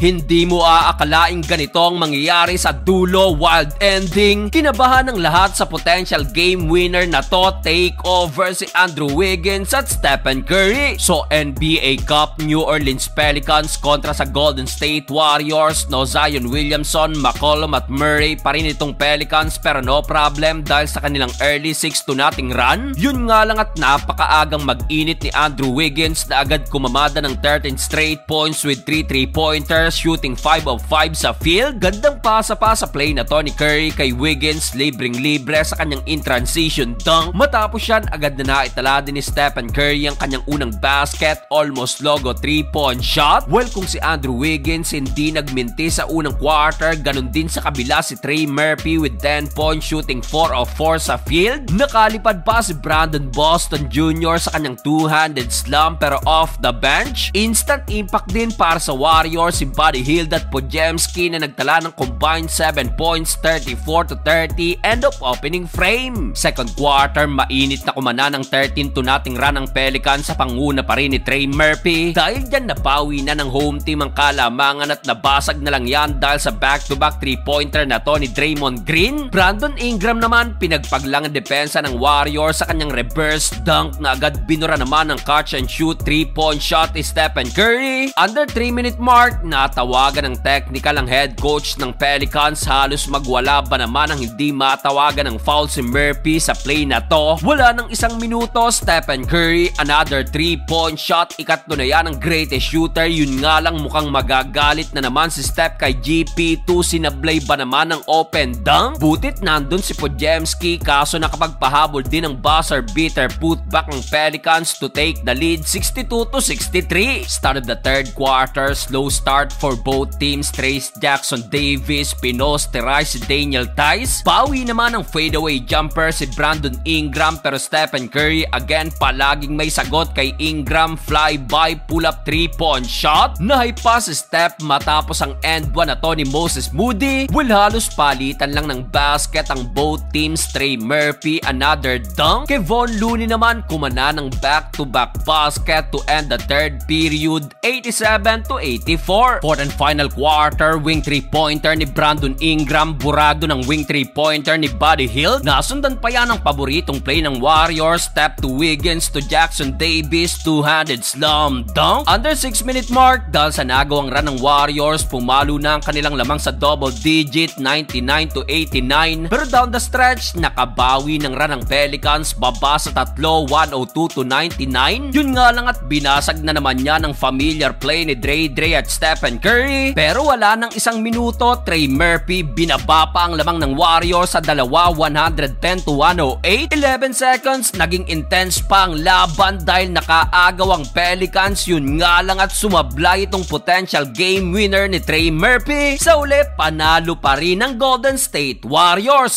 Hindi mo aakalaing ganito ang mangyayari sa dulo, wild ending. Kinabahan ng lahat sa potential game winner na to, take over si Andrew Wiggins at Stephen Curry. So NBA Cup, New Orleans Pelicans kontra sa Golden State Warriors. No Zion Williamson, McCollum at Murray pa rin itong Pelicans, pero no problem dahil sa kanilang early 6-0 run. Yun nga lang at napakaagang mag-init ni Andrew Wiggins na agad kumamada ng 13 straight points with 3 3-pointers, shooting 5 of 5 sa field. Gandang pasa pa sa play na to ni Curry kay Wiggins, libreng-libre sa kanyang in-transition dunk. Matapos yan, agad na naitala din ni Stephen Curry ang kanyang unang basket, almost logo 3-point shot. Well, kung si Andrew Wiggins hindi nagminti sa unang quarter, ganun din sa kabila si Trey Murphy with 10 points, shooting 4 of 4 sa field. Nakalipad pa si Brandon Boston Jr. sa kanyang two-handed slam pero off the bench. Instant impact din para sa Warriors si Buddy Hield at Podziemski na nagtala ng combined 7 points, 34-30, end of opening frame. Second quarter, mainit na kumana ng 13-0 run ng Pelicans sa panguna pa rin ni Trey Murphy. Dahil dyan napawi na ng home team ang kalamangan at nabasag na lang yan dahil sa back-to-back 3-pointer na to ni Draymond Green. Brandon Ingram naman pinagpaglang ang depensa ng Warriors sa kanyang reverse dunk na agad binura naman ng catch and shoot 3-point shot ni Stephen Curry. Under 3-minute mark, natawagan ng technical ang head coach ng Pelicans. Halos magwala ba naman ang hindi matawagan ng foul si Murphy sa play na to. Wala ng isang minuto, Stephen Curry, another 3-point shot. Ikatlo na yan ang greatest shooter. Yun nga lang mukhang magagalit na naman si Steph kay GP2. Sinablay ba naman ng open dunk? Butit nandun si Podziemski, kaso nakapagpahabol din ang buzzer beater putback ng Pelicans to take the lead 62-63. Started the third quarter, slow start for both teams. Trace Jackson Davis, pinosterized si Daniel Theis. Bawi naman ang fadeaway jumper si Brandon Ingram, pero Stephen Curry again palaging may sagot kay Ingram. Fly-by, pull-up 3-point shot. Nahay pa si Steph matapos ang end 1 na to ni Moses Moody. Well, halos palitan lang ng basket ang both teams. Trey Murphy, another dunk. Kevon Looney naman kumana ng back-to-back basket to end the third period, 87-84. Fourth and final quarter, wing 3-pointer ni Brandon Ingram, burado ng wing 3-pointer ni Buddy Hield. Nasundan pa yan ang paboritong play ng Warriors, step to Wiggins to Jackson Davis, two-handed slam dunk. Under 6-minute mark, dahil sa nagawang run ng Warriors, pumalo na ang kanilang lamang sa double digit, 99-89. Pero down the stretch, nakabawi ng run ng Pelicans, baba sa tatlo, 102-99. Yun nga lang at binasag na naman niya ng familiar play ni Dre at Stephen Curry. Pero wala nang isang minuto, Trey Murphy binaba pa ang lamang ng Warriors sa dalawa, 110-108. 11 seconds, naging intense pa ang laban dahil nakaagaw ang Pelicans. Yun nga lang at sumablay itong potential game winner ni Trey Murphy. Sa uli, panalo pa rin ng Golden State Warriors.